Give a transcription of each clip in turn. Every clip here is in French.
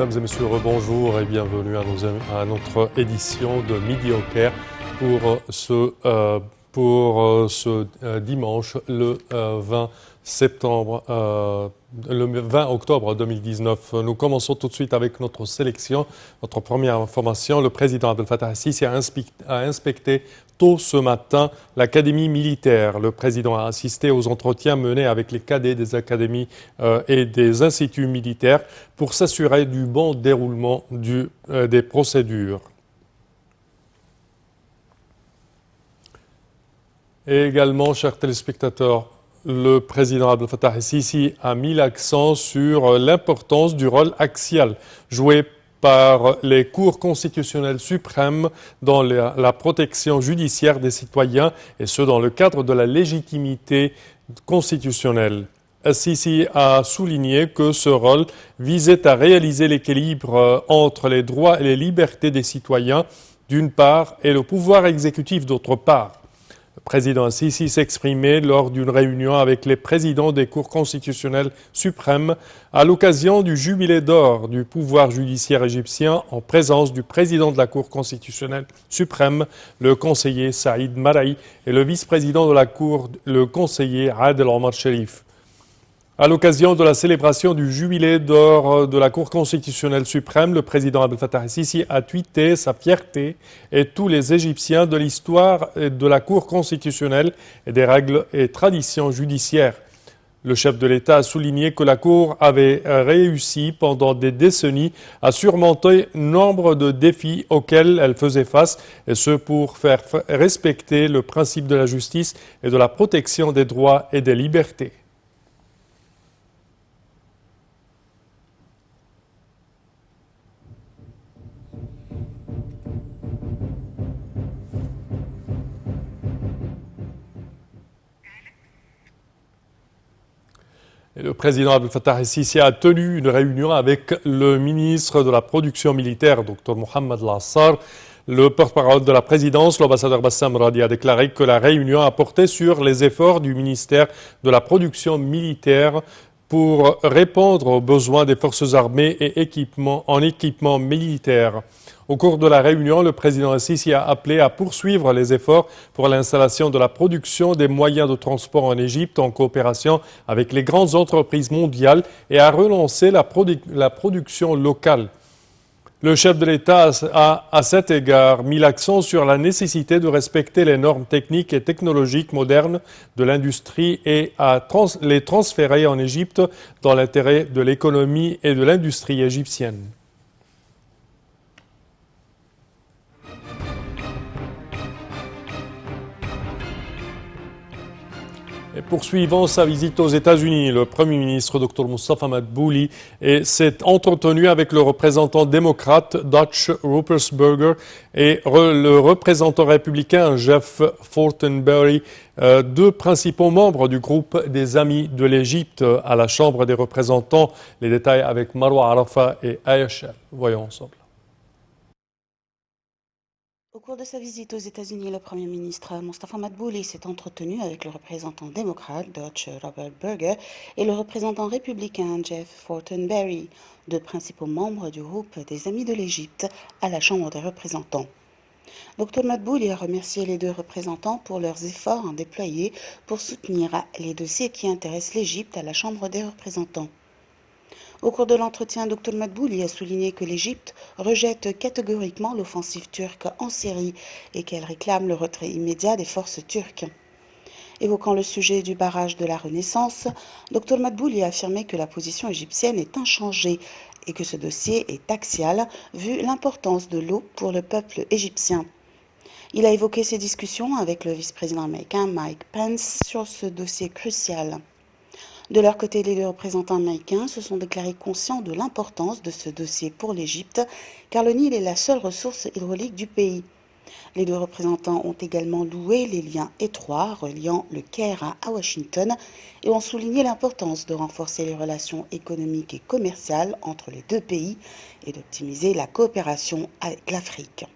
Mesdames et messieurs, rebonjour et bienvenue à notre édition de Midi au Caire pour ce dimanche, le 20 septembre, le 20 octobre 2019. Nous commençons tout de suite avec notre sélection. Notre première information, le président Abdel Fattah al-Sisi a inspecté tôt ce matin l'académie militaire. Le président a assisté aux entretiens menés avec les cadets des académies et des instituts militaires pour s'assurer du bon déroulement des procédures. Et également, chers téléspectateurs, le président Abdel Fattah al-Sisi a mis l'accent sur l'importance du rôle axial joué par les cours constitutionnelles suprêmes dans la protection judiciaire des citoyens, et ce dans le cadre de la légitimité constitutionnelle. Al-Sisi a souligné que ce rôle visait à réaliser l'équilibre entre les droits et les libertés des citoyens d'une part et le pouvoir exécutif d'autre part. Le président Sisi s'exprimait lors d'une réunion avec les présidents des cours constitutionnelles suprêmes à l'occasion du jubilé d'or du pouvoir judiciaire égyptien en présence du président de la Cour constitutionnelle suprême, le conseiller Saïd Maraï, et le vice-président de la Cour, le conseiller Adel Omar Sherif. À l'occasion de la célébration du jubilé d'or de la Cour constitutionnelle suprême, le président Abdel Fattah al-Sisi a tweeté sa fierté et tous les Égyptiens de l'histoire de la Cour constitutionnelle et des règles et traditions judiciaires. Le chef de l'État a souligné que la Cour avait réussi pendant des décennies à surmonter nombre de défis auxquels elle faisait face, et ce pour faire respecter le principe de la justice et de la protection des droits et des libertés. Et le président Abdel Fattah al-Sisi a tenu une réunion avec le ministre de la Production militaire, Dr Mohamed Lassar. Le porte-parole de la présidence, l'ambassadeur Bassam Radi, a déclaré que la réunion a porté sur les efforts du ministère de la Production militaire pour répondre aux besoins des forces armées et en équipement militaire. Au cours de la réunion, le président al-Sisi a appelé à poursuivre les efforts pour l'installation de la production des moyens de transport en Égypte en coopération avec les grandes entreprises mondiales et à relancer la production locale. Le chef de l'État a, à cet égard, mis l'accent sur la nécessité de respecter les normes techniques et technologiques modernes de l'industrie et à les transférer en Égypte dans l'intérêt de l'économie et de l'industrie égyptienne. Et poursuivant sa visite aux États-Unis, le Premier ministre Dr Mustafa Madbouli s'est entretenu avec le représentant démocrate Dutch Ruppersberger et le représentant républicain Jeff Fortenberry, deux principaux membres du groupe des Amis de l'Égypte à la Chambre des représentants. Les détails avec Marwa Arafa et Aïcha. Voyons ensemble. Au cours de sa visite aux États-Unis, le Premier ministre Mustafa Madbouli s'est entretenu avec le représentant démocrate Dutch Robert Berger et le représentant républicain Jeff Fortenberry, deux principaux membres du groupe des Amis de l'Égypte à la Chambre des représentants. Dr Madbouli a remercié les deux représentants pour leurs efforts déployés pour soutenir les dossiers qui intéressent l'Égypte à la Chambre des représentants. Au cours de l'entretien, Dr Madbouli a souligné que l'Égypte rejette catégoriquement l'offensive turque en Syrie et qu'elle réclame le retrait immédiat des forces turques. Évoquant le sujet du barrage de la Renaissance, Dr Madbouli a affirmé que la position égyptienne est inchangée et que ce dossier est axial vu l'importance de l'eau pour le peuple égyptien. Il a évoqué ses discussions avec le vice-président américain Mike Pence sur ce dossier crucial. De leur côté, les deux représentants américains se sont déclarés conscients de l'importance de ce dossier pour l'Égypte, car le Nil est la seule ressource hydraulique du pays. Les deux représentants ont également loué les liens étroits reliant le Caire à Washington et ont souligné l'importance de renforcer les relations économiques et commerciales entre les deux pays et d'optimiser la coopération avec l'Afrique.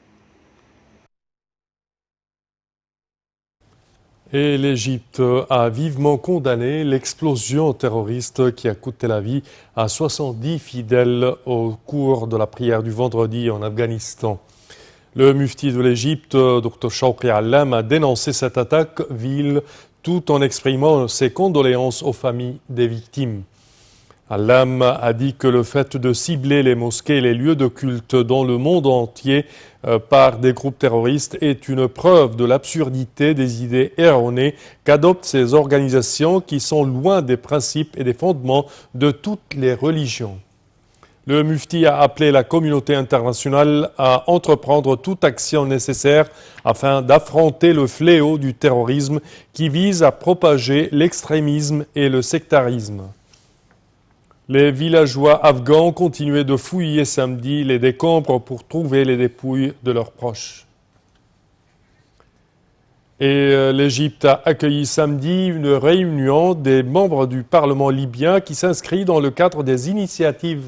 Et l'Égypte a vivement condamné l'explosion terroriste qui a coûté la vie à 70 fidèles au cours de la prière du vendredi en Afghanistan. Le mufti de l'Égypte, Dr Shawqi Allam, a dénoncé cette attaque vile tout en exprimant ses condoléances aux familles des victimes. Allam a dit que le fait de cibler les mosquées et les lieux de culte dans le monde entier par des groupes terroristes est une preuve de l'absurdité des idées erronées qu'adoptent ces organisations qui sont loin des principes et des fondements de toutes les religions. Le mufti a appelé la communauté internationale à entreprendre toute action nécessaire afin d'affronter le fléau du terrorisme qui vise à propager l'extrémisme et le sectarisme. Les villageois afghans continuaient de fouiller samedi les décombres pour trouver les dépouilles de leurs proches. Et l'Égypte a accueilli samedi une réunion des membres du Parlement libyen qui s'inscrit dans le cadre des initiatives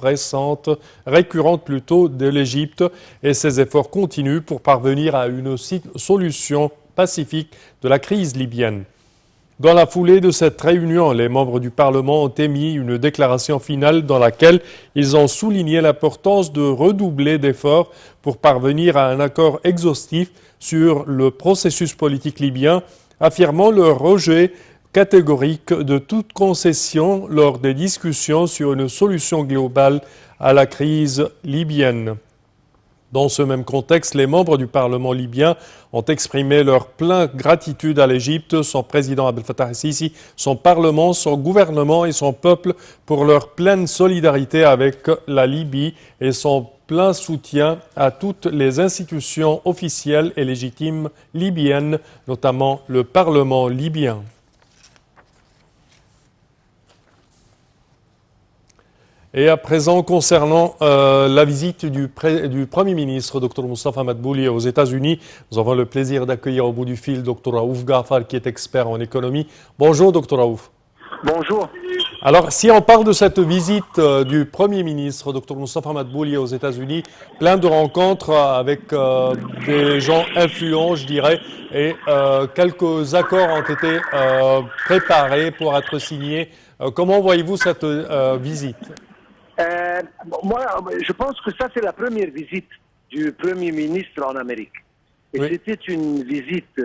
récurrentes plutôt de l'Égypte, et ses efforts continuent pour parvenir à une solution pacifique de la crise libyenne. Dans la foulée de cette réunion, les membres du Parlement ont émis une déclaration finale dans laquelle ils ont souligné l'importance de redoubler d'efforts pour parvenir à un accord exhaustif sur le processus politique libyen, affirmant leur rejet catégorique de toute concession lors des discussions sur une solution globale à la crise libyenne. Dans ce même contexte, les membres du Parlement libyen ont exprimé leur pleine gratitude à l'Égypte, son président Abdel Fattah el-Sisi, son Parlement, son gouvernement et son peuple pour leur pleine solidarité avec la Libye et son plein soutien à toutes les institutions officielles et légitimes libyennes, notamment le Parlement libyen. Et à présent, concernant la visite du Premier ministre, Dr Moustapha Madbouli, aux États-Unis, nous avons le plaisir d'accueillir au bout du fil Dr Raouf Ghafar, qui est expert en économie. Bonjour, Dr Raouf. Bonjour. Alors, si on parle de cette visite du Premier ministre, Dr Moustapha Madbouli, aux États-Unis, plein de rencontres avec des gens influents, je dirais, et quelques accords ont été préparés pour être signés. Comment voyez-vous cette visite ? Moi, je pense que ça, c'est la première visite du Premier ministre en Amérique. Et oui. C'était une visite,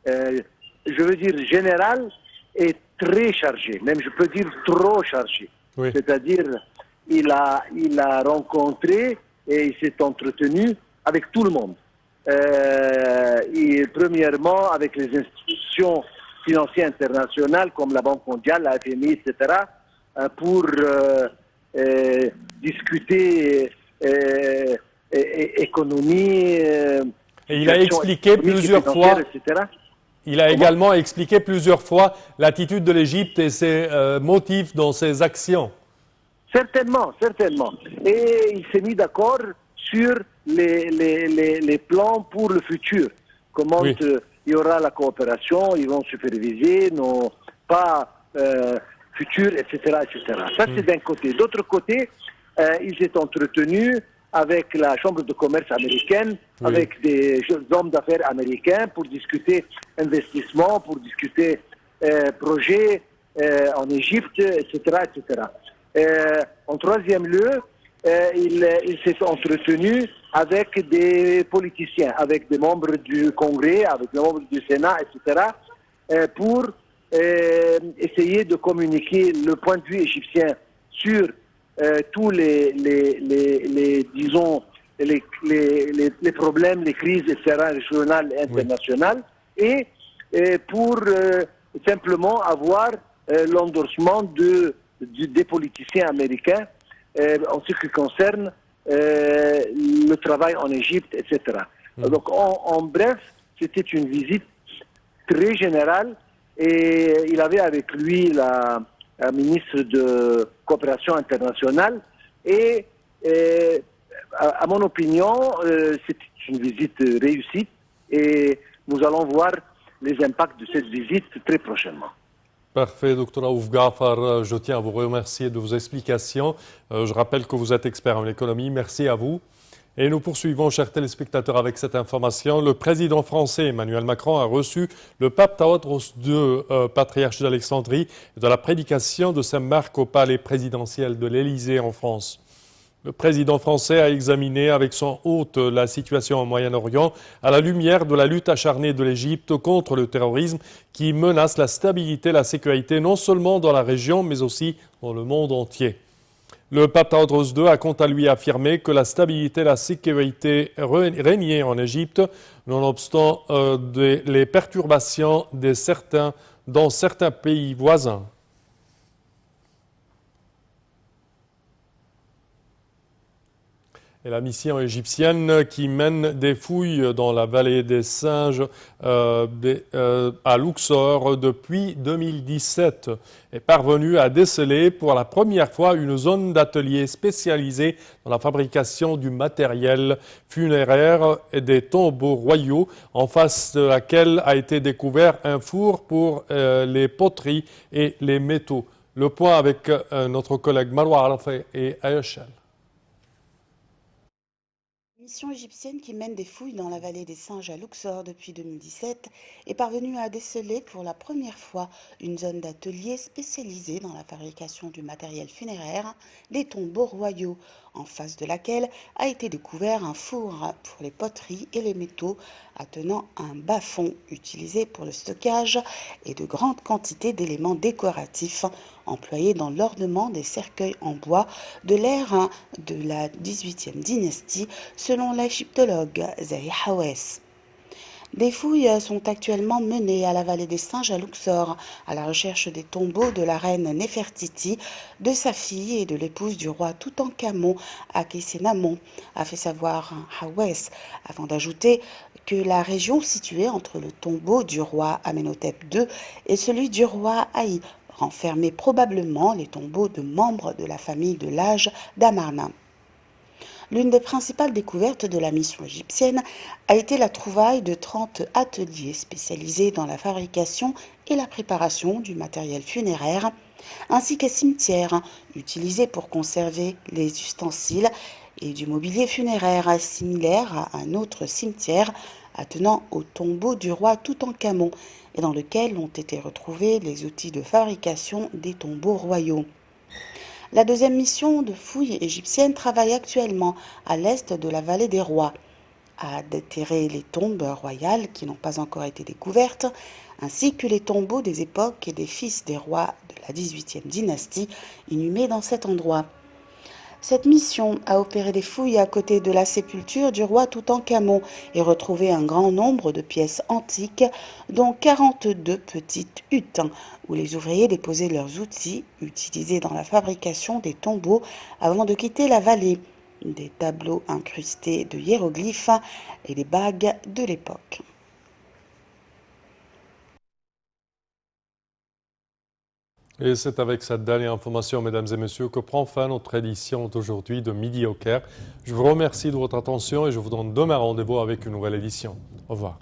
je veux dire, générale et très chargée, même je peux dire trop chargée. Oui. C'est-à-dire, il a rencontré et il s'est entretenu avec tout le monde. Et premièrement, avec les institutions financières internationales comme la Banque mondiale, la FMI, etc., pour discuter économie. Et il a expliqué plusieurs fois. Etc. Il a également expliqué plusieurs fois l'attitude de l'Égypte et ses motifs dans ses actions. Certainement, certainement. Et il s'est mis d'accord sur les plans pour le futur. Comment oui. Il y aura la coopération, ils vont superviser nos pas futurs, etc., etc. Ça, c'est d'un côté. D'autre côté, il s'est entretenu avec la Chambre de commerce américaine, oui. avec des hommes d'affaires américains pour discuter investissement, pour discuter projets en Égypte, etc., etc. En troisième lieu, il s'est entretenu avec des politiciens, avec des membres du Congrès, avec des membres du Sénat, etc., pour essayer de communiquer le point de vue égyptien sur tous disons, les problèmes, les crises, etc., régionales et internationales, oui. et pour simplement avoir l'endorsement des politiciens américains en ce qui concerne le travail en Égypte, etc. Donc, en bref, c'était une visite très générale et il avait avec lui la ministre de coopération internationale et à mon opinion, c'était une visite réussie et nous allons voir les impacts de cette visite très prochainement. Parfait, Dr Raouf Ghafar, je tiens à vous remercier de vos explications. Je rappelle que vous êtes expert en économie. Merci à vous. Et nous poursuivons, chers téléspectateurs, avec cette information. Le président français Emmanuel Macron a reçu le pape Théodore II, patriarche d'Alexandrie, de la prédication de Saint-Marc au palais présidentiel de l'Élysée en France. Le président français a examiné avec son hôte la situation au Moyen-Orient à la lumière de la lutte acharnée de l'Égypte contre le terrorisme qui menace la stabilité et la sécurité non seulement dans la région mais aussi dans le monde entier. Le pape Théodore II a quant à lui affirmé que la stabilité et la sécurité régnaient en Égypte, nonobstant les perturbations dans certains pays voisins. Et la mission égyptienne qui mène des fouilles dans la vallée des Singes à Luxor depuis 2017 est parvenue à déceler pour la première fois une zone d'atelier spécialisée dans la fabrication du matériel funéraire et des tombeaux royaux, en face de laquelle a été découvert un four pour les poteries et les métaux. Le point avec notre collègue Marwa Arafat et Ayachel. La mission égyptienne qui mène des fouilles dans la vallée des Singes à Luxor depuis 2017 est parvenue à déceler pour la première fois une zone d'atelier spécialisée dans la fabrication du matériel funéraire, des tombeaux royaux, en face de laquelle a été découvert un four pour les poteries et les métaux attenant un bas-fond utilisé pour le stockage et de grandes quantités d'éléments décoratifs employés dans l'ornement des cercueils en bois de l'ère de la XVIIIe dynastie, selon l'égyptologue Zahi Hawass. Des fouilles sont actuellement menées à la vallée des Singes à Luxor, à la recherche des tombeaux de la reine Néfertiti, de sa fille et de l'épouse du roi Toutankhamon, Akhenaton, a fait savoir Hawass, avant d'ajouter que la région située entre le tombeau du roi Amenhotep II et celui du roi Haï renfermait probablement les tombeaux de membres de la famille de l'âge d'Amarna. L'une des principales découvertes de la mission égyptienne a été la trouvaille de 30 ateliers spécialisés dans la fabrication et la préparation du matériel funéraire, ainsi qu'un cimetière utilisé pour conserver les ustensiles et du mobilier funéraire similaire à un autre cimetière attenant au tombeau du roi Toutankhamon et dans lequel ont été retrouvés les outils de fabrication des tombeaux royaux. La deuxième mission de fouilles égyptienne travaille actuellement à l'est de la vallée des rois, à déterrer les tombes royales qui n'ont pas encore été découvertes, ainsi que les tombeaux des époques et des fils des rois de la XVIIIe dynastie inhumés dans cet endroit. Cette mission a opéré des fouilles à côté de la sépulture du roi Toutankhamon et retrouvé un grand nombre de pièces antiques, dont 42 petites huttes, où les ouvriers déposaient leurs outils utilisés dans la fabrication des tombeaux avant de quitter la vallée, des tableaux incrustés de hiéroglyphes et des bagues de l'époque. Et c'est avec cette dernière information, mesdames et messieurs, que prend fin notre édition d'aujourd'hui de Midi au Caire. Je vous remercie de votre attention et je vous donne demain rendez-vous avec une nouvelle édition. Au revoir.